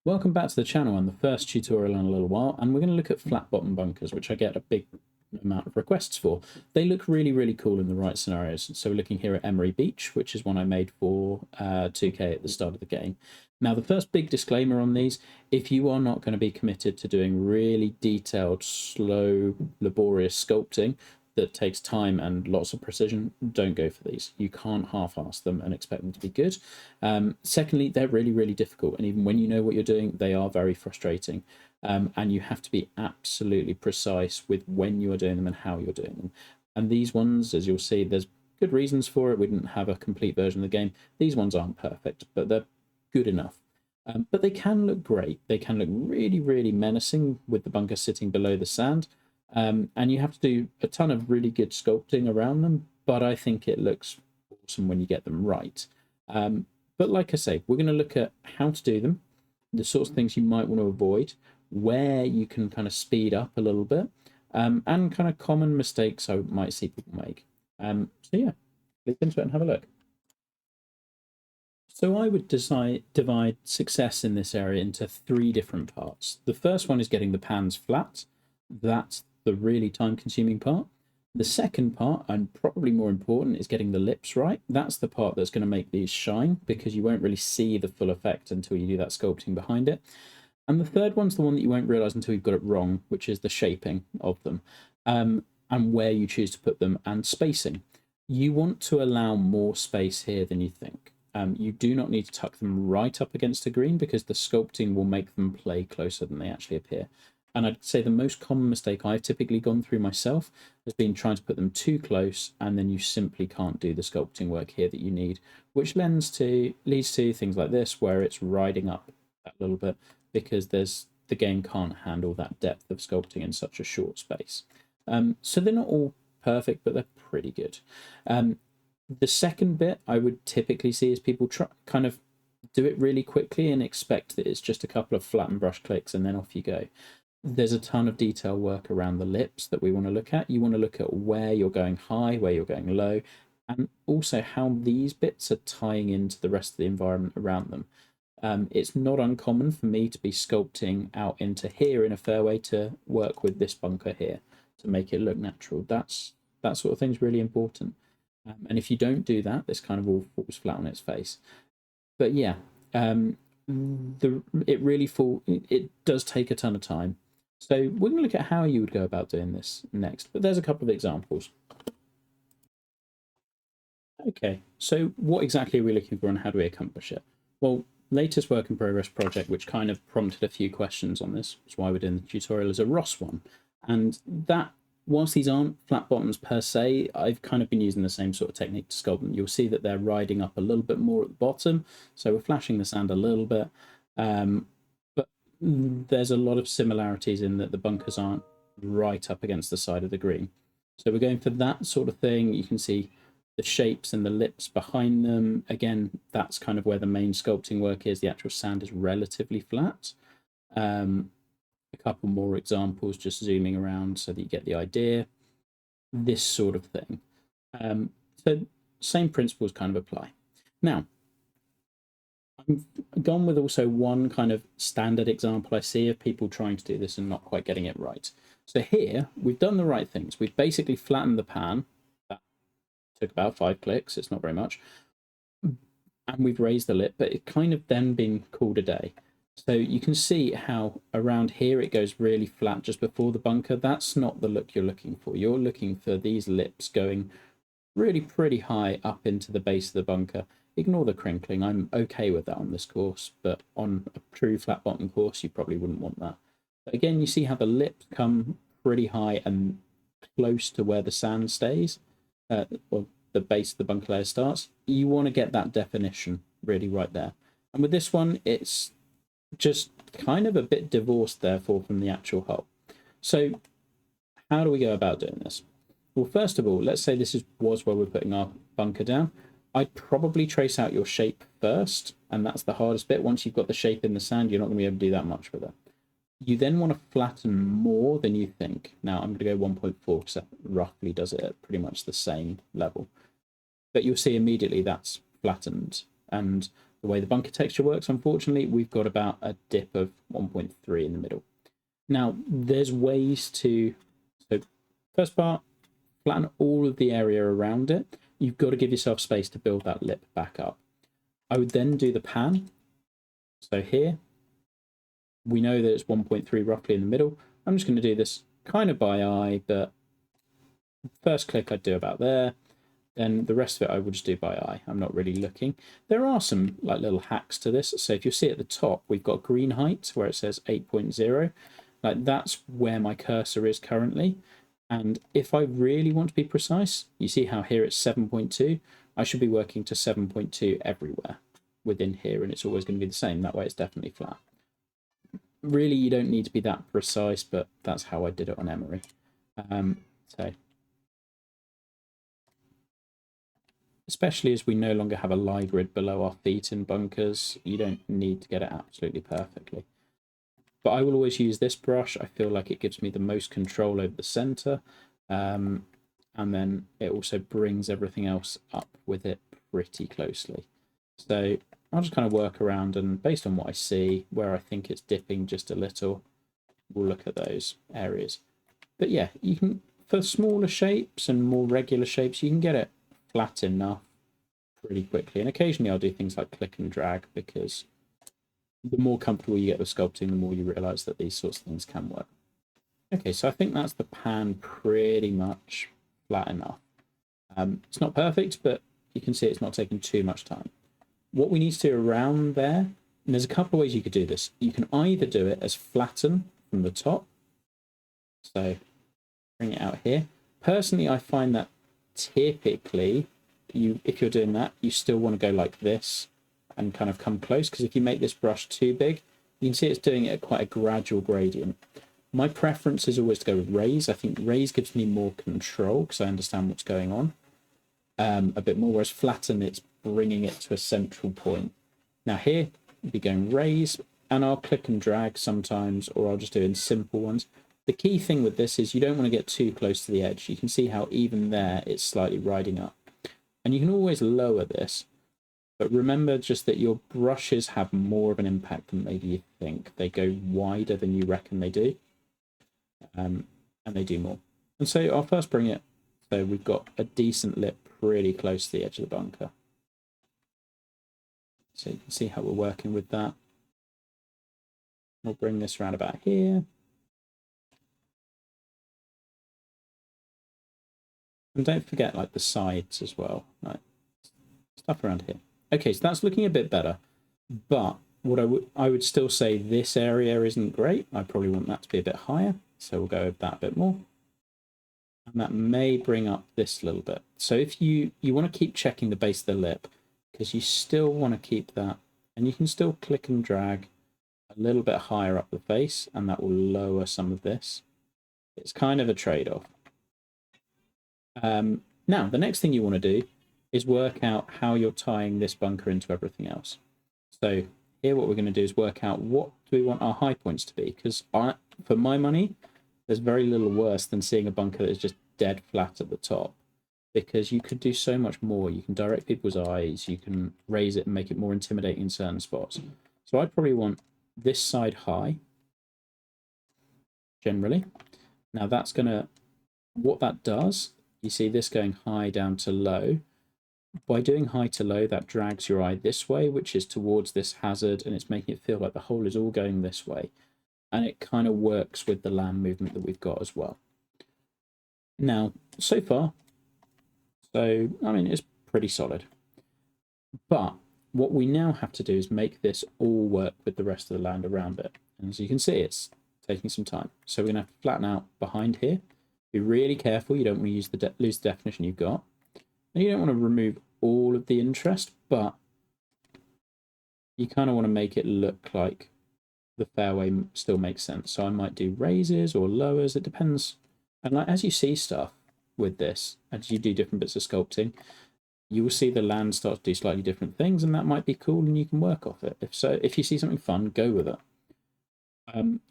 Welcome back to the channel and the first tutorial in a little while, and we're going to look at flat bottom bunkers, which I get a big amount of requests for. They look really cool in the right scenarios. So we're looking here at Emery Beach, which is one I made for 2K at the start of the game. Now, the first big disclaimer on these, if you are not going to be committed to doing really detailed, slow, laborious sculpting that takes time and lots of precision, don't go for these. You can't half-ass them and expect them to be good. Secondly, they're really difficult, and even when you know what you're doing, they are very frustrating. And you have to be absolutely precise with when you are doing them and how you're doing them. And these ones, as you'll see, there's good reasons for it. We didn't have a complete version of the game. These ones aren't perfect, but they're good enough. But they can look great. They can look really menacing with the bunker sitting below the sand. And you have to do a ton of really good sculpting around them, but I think it looks awesome when you get them right. But like I say, we're going to look at how to do them, the sorts of things you might want to avoid, where you can kind of speed up a little bit, and kind of common mistakes I might see people make. So yeah, click into it and have a look. So I would divide success in this area into 3 different parts. The first one is getting the pans flat. That's the really time-consuming part. The second part, and probably more important, is getting the lips right. That's the part that's going to make these shine, because you won't really see the full effect until you do that sculpting behind it. And the third one's the one that you won't realise until you've got it wrong, which is the shaping of them, and where you choose to put them, and spacing. You want to allow more space here than you think. You do not need to tuck them right up against the green, because the sculpting will make them play closer than they actually appear. And I'd say the most common mistake I've typically gone through myself has been trying to put them too close, and then you simply can't do the sculpting work here that you need, which leads to things like this, where it's riding up a little bit, because the game can't handle that depth of sculpting in such a short space. So they're not all perfect, but they're pretty good. The second bit I would typically see is people kind of do it really quickly and expect that it's just a couple of flatten brush clicks and then off you go. There's a ton of detail work around the lips that we want to look at. You want to look at where you're going high, where you're going low, and also how these bits are tying into the rest of the environment around them. It's not uncommon for me to be sculpting out into here in a fairway to work with this bunker here to make it look natural. That sort of thing's really important. And if you don't do that, this kind of all falls flat on its face. But yeah, it does take a ton of time. So we're going to look at how you would go about doing this next, but there's a couple of examples. Okay, so what exactly are we looking for and how do we accomplish it? Well, latest work in progress project, which kind of prompted a few questions on this, which is why we're doing the tutorial, is a Ross one. And that, whilst these aren't flat bottoms per se, I've kind of been using the same sort of technique to sculpt them. You'll see that they're riding up a little bit more at the bottom, so we're flashing the sand a little bit. But there's a lot of similarities in that the bunkers aren't right up against the side of the green. So we're going for that sort of thing. You can see the shapes and the lips behind them. Again, that's kind of where the main sculpting work is. The actual sand is relatively flat. A couple more examples, just zooming around so that you get the idea. This sort of thing. So same principles kind of apply. Now, I've gone with also one kind of standard example I see of people trying to do this and not quite getting it right. So here, we've done the right things. We've basically flattened the pan. That took about 5 clicks. It's not very much. And we've raised the lip, but it's kind of then been called a day. So you can see how around here it goes really flat just before the bunker. That's not the look you're looking for. You're looking for these lips going really pretty high up into the base of the bunker. Ignore the crinkling. I'm okay with that on this course, but on a true flat bottom course, you probably wouldn't want that. But again, you see how the lips come pretty high and close to where the sand stays, or the base of the bunker layer starts. You want to get that definition really right there. And with this one, it's just kind of a bit divorced, therefore, from the actual hull. So how do we go about doing this? Well, first of all, let's say this was where we're putting our bunker down. I'd probably trace out your shape first, and that's the hardest bit. Once you've got the shape in the sand, you're not going to be able to do that much with it. You then want to flatten more than you think. Now, I'm going to go 1.4 because that roughly does it at pretty much the same level. But you'll see immediately that's flattened. And the way the bunker texture works, unfortunately, we've got about a dip of 1.3 in the middle. Now, there's ways to, so first part, flatten all of the area around it. You've got to give yourself space to build that lip back up. I would then do the pan. So here, we know that it's 1.3 roughly in the middle. I'm just going to do this kind of by eye, but first click I'd do about there. Then the rest of it I would just do by eye. I'm not really looking. There are some like little hacks to this. So if you see at the top, we've got green height where it says 8.0. Like that's where my cursor is currently. And if I really want to be precise, you see how here it's 7.2. I should be working to 7.2 everywhere within here, and it's always going to be the same. That way it's definitely flat. Really, you don't need to be that precise, but that's how I did it on Emery. So, especially as we no longer have a lie grid below our feet in bunkers, you don't need to get it absolutely perfectly. But I will always use this brush. I feel like it gives me the most control over the center. And then it also brings everything else up with it pretty closely. So I'll just kind of work around, and based on what I see, where I think it's dipping just a little, we'll look at those areas. But yeah, you can, for smaller shapes and more regular shapes, you can get it flat enough pretty quickly. And occasionally I'll do things like click and drag, because the more comfortable you get with sculpting, the more you realize that these sorts of things can work. Okay, so I think that's the pan pretty much flat enough. It's not perfect, but you can see it's not taking too much time. What we need to do around there, and there's a couple of ways you could do this. You can either do it as flatten from the top. So bring it out here. Personally, I find that typically, if you're doing that, you still want to go like this and kind of come close, because if you make this brush too big, you can see it's doing it at quite a gradual gradient. My preference is always to go with raise. I think raise gives me more control because I understand what's going on a bit more, whereas flatten, it's bringing it to a central point. Now here, we'll be going raise, and I'll click and drag sometimes, or I'll just do it in simple ones. The key thing with this is you don't want to get too close to the edge. You can see how even there it's slightly riding up. And you can always lower this, but remember just that your brushes have more of an impact than maybe you think. They go wider than you reckon they do, and they do more. And so I'll first bring it so we've got a decent lip really close to the edge of the bunker. So you can see how we're working with that. We'll bring this around about here. And don't forget like the sides as well, like stuff around here. Okay, so that's looking a bit better, but what I would still say this area isn't great. I probably want that to be a bit higher, so we'll go over that a bit more. And that may bring up this a little bit. So if you want to keep checking the base of the lip, because you still want to keep that, and you can still click and drag a little bit higher up the face, and that will lower some of this. It's kind of a trade-off. Now, the next thing you want to do is work out how you're tying this bunker into everything else. So here what we're going to do is work out what do we want our high points to be, because for my money, there's very little worse than seeing a bunker that is just dead flat at the top, because you could do so much more. You can direct people's eyes, you can raise it and make it more intimidating in certain spots. So I'd probably want this side high, generally. Now that's going to, what that does, you see this going high down to low. By doing high to low, that drags your eye this way, which is towards this hazard, and it's making it feel like the hole is all going this way. And it kind of works with the land movement that we've got as well. Now, so far, I mean, it's pretty solid. But what we now have to do is make this all work with the rest of the land around it. And as you can see, it's taking some time. So we're going to have to flatten out behind here. Be really careful. You don't want to use lose the definition you've got. And you don't want to remove all of the interest, but you kind of want to make it look like the fairway still makes sense. So I might do raises or lowers. It depends. And like as you see stuff with this, as you do different bits of sculpting, you will see the land start to do slightly different things, and that might be cool, and you can work off it. If you see something fun, go with it.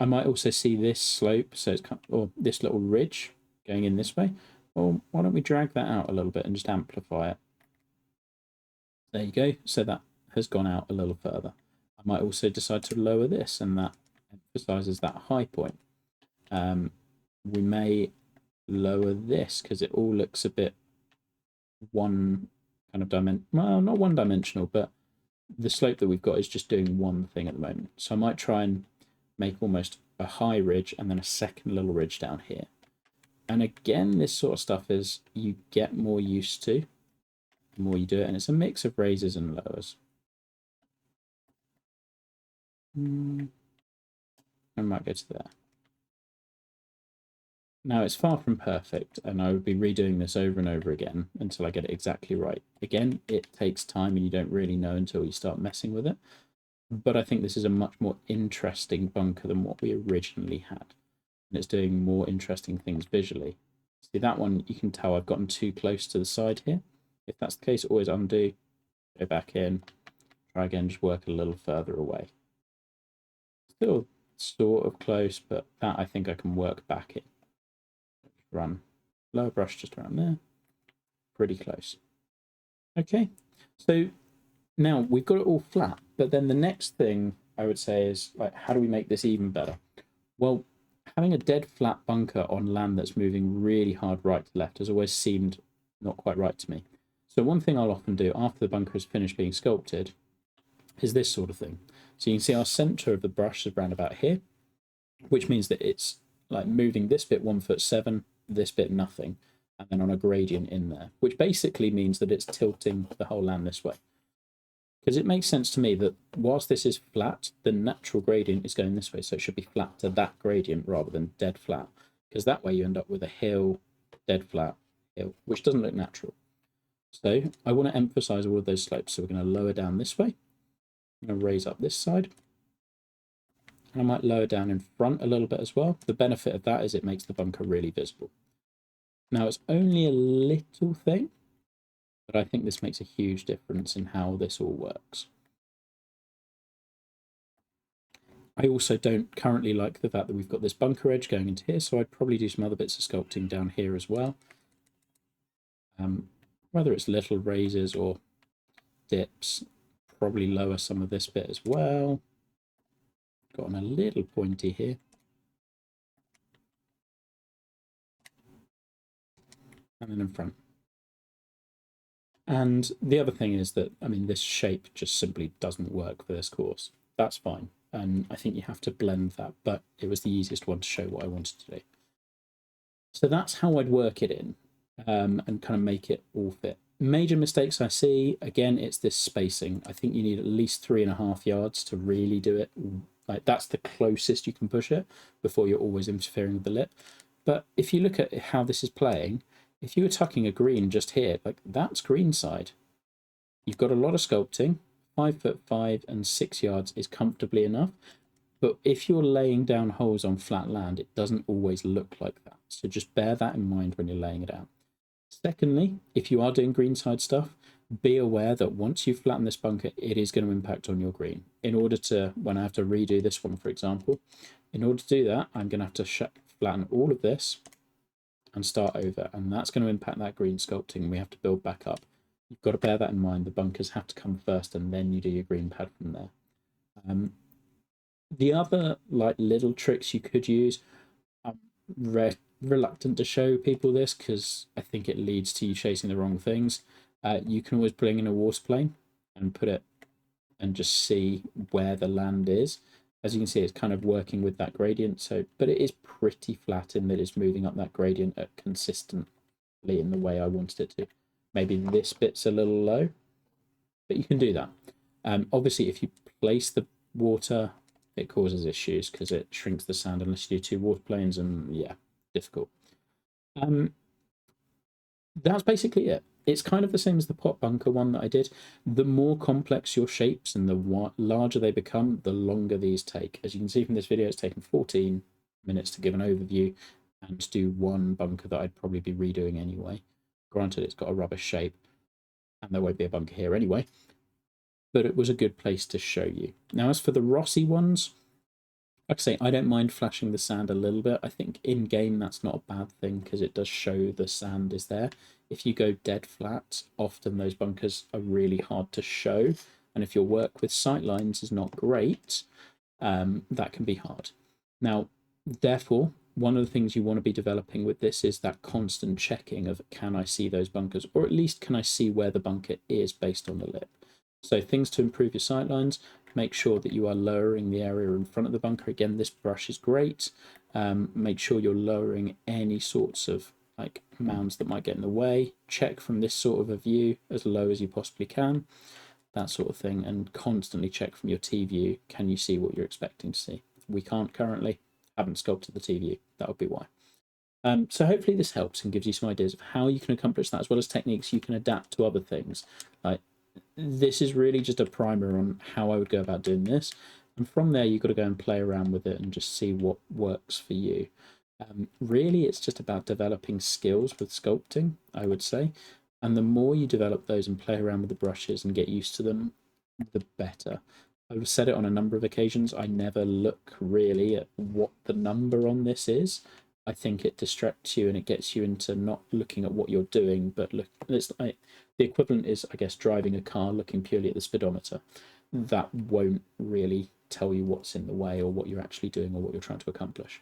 I might also see this slope, so it's or this little ridge going in this way. Well, why don't we drag that out a little bit and just amplify it? There you go. So that has gone out a little further. I might also decide to lower this, and that emphasizes that high point. We may lower this because it all looks a bit one kind of dimension. Well, not one dimensional, but the slope that we've got is just doing one thing at the moment. So I might try and make almost a high ridge and then a second little ridge down here. And again, this sort of stuff is you get more used to the more you do it, and it's a mix of raises and lowers. I might go to there. Now, it's far from perfect, and I would be redoing this over and over again until I get it exactly right. Again, it takes time, and you don't really know until you start messing with it. But I think this is a much more interesting bunker than what we originally had. And it's doing more interesting things visually. See, that one, you can tell I've gotten too close to the side here. If that's the case, always undo, go back in, try again, just work a little further away. Still sort of close, but that I think I can work back in. Run lower brush just around there, pretty close. Okay, so now we've got it all flat, but then the next thing I would say is, like, how do we make this even better? Well, having a dead flat bunker on land that's moving really hard right to left has always seemed not quite right to me. So one thing I'll often do after the bunker is finished being sculpted is this sort of thing. So you can see our center of the brush is around about here, which means that it's like moving this bit 1'7", this bit nothing, and then on a gradient in there, which basically means that it's tilting the whole land this way. Because it makes sense to me that whilst this is flat, the natural gradient is going this way, so it should be flat to that gradient rather than dead flat, because that way you end up with a hill, dead flat, hill, which doesn't look natural. So I want to emphasize all of those slopes, so we're going to lower down this way. I'm going to raise up this side. And I might lower down in front a little bit as well. The benefit of that is it makes the bunker really visible. Now, it's only a little thing, but I think this makes a huge difference in how this all works. I also don't currently like the fact that we've got this bunker edge going into here, so I'd probably do some other bits of sculpting down here as well. Whether it's little raises or dips, probably lower some of this bit as well. Gotten a little pointy here. And then in front. And the other thing is that, I mean, this shape just simply doesn't work for this course. That's fine. And I think you have to blend that, but it was the easiest one to show what I wanted to do. So that's how I'd work it in and kind of make it all fit. Major mistakes I see, again, it's this spacing. I think you need at least 3.5 yards to really do it. Like, that's the closest you can push it before you're always interfering with the lip. But if you look at how this is playing, if you were tucking a green just here, like, that's green side. You've got a lot of sculpting. 5'5" and 6 yards is comfortably enough. But if you're laying down holes on flat land, it doesn't always look like that. So just bear that in mind when you're laying it out. Secondly, if you are doing greenside stuff, be aware that once you flatten this bunker, it is going to impact on your green. In order to, when I have to redo this one, for example, in order to do that, I'm going to have to flatten all of this and start over. And that's going to impact that green sculpting. We have to build back up. You've got to bear that in mind. The bunkers have to come first, and then you do your green pad from there. The other like little tricks you could use, I'm reluctant to show people this because I think it leads to you chasing the wrong things. You can always bring in a water plane and put it and just see where the land is. As you can see, it's kind of working with that gradient. So, but it is pretty flat in that it's moving up that gradient consistently in the way I wanted it to. Maybe this bit's a little low, but you can do that. Obviously, if you place the water, it causes issues because it shrinks the sand unless you do 2 water planes, and yeah, difficult. That's basically it. It's kind of the same as the pot bunker one that I did. The more complex your shapes and the larger they become, the longer these take. As you can see from this video, it's taken 14 minutes to give an overview and to do one bunker that I'd probably be redoing anyway. Granted, it's got a rubber shape, and there won't be a bunker here anyway, but it was a good place to show you. Now, as for the Rossi ones, like I say, I don't mind flashing the sand a little bit. I think in-game that's not a bad thing because it does show the sand is there. If you go dead flat, often those bunkers are really hard to show. And if your work with sight lines is not great, that can be hard. Now, therefore, one of the things you want to be developing with this is that constant checking of, can I see those bunkers, or at least can I see where the bunker is based on the lip. So things to improve your sight lines: make sure that you are lowering the area in front of the bunker. Again, this brush is great. Make sure you're lowering any sorts of like mounds that might get in the way. Check from this sort of a view as low as you possibly can, that sort of thing, and constantly check from your T view, can you see what you're expecting to see? We can't currently, haven't sculpted the T view, that would be why. So hopefully this helps and gives you some ideas of how you can accomplish that, as well as techniques you can adapt to other things. Like, this is really just a primer on how I would go about doing this, and from there you've got to go and play around with it and just see what works for you. Really, it's just about developing skills with sculpting, I would say, and the more you develop those and play around with the brushes and get used to them, the better. I've said it on a number of occasions, I never look really at what the number on this is. I think it distracts you and it gets you into not looking at what you're doing, but look, it's like the equivalent is, I guess, driving a car looking purely at the speedometer. That won't really tell you what's in the way or what you're actually doing or what you're trying to accomplish.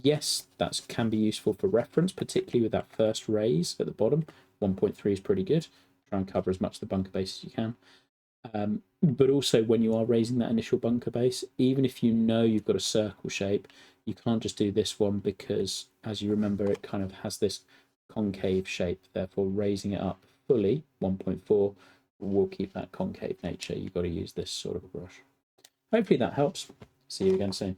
Yes, that can be useful for reference, particularly with that first raise at the bottom. 1.3 is pretty good. Try and cover as much of the bunker base as you can. But also when you are raising that initial bunker base, even if you know you've got a circle shape, you can't just do this one because, as you remember, it kind of has this concave shape. Therefore, raising it up fully, 1.4, will keep that concave nature. You've got to use this sort of a brush. Hopefully that helps. See you again soon.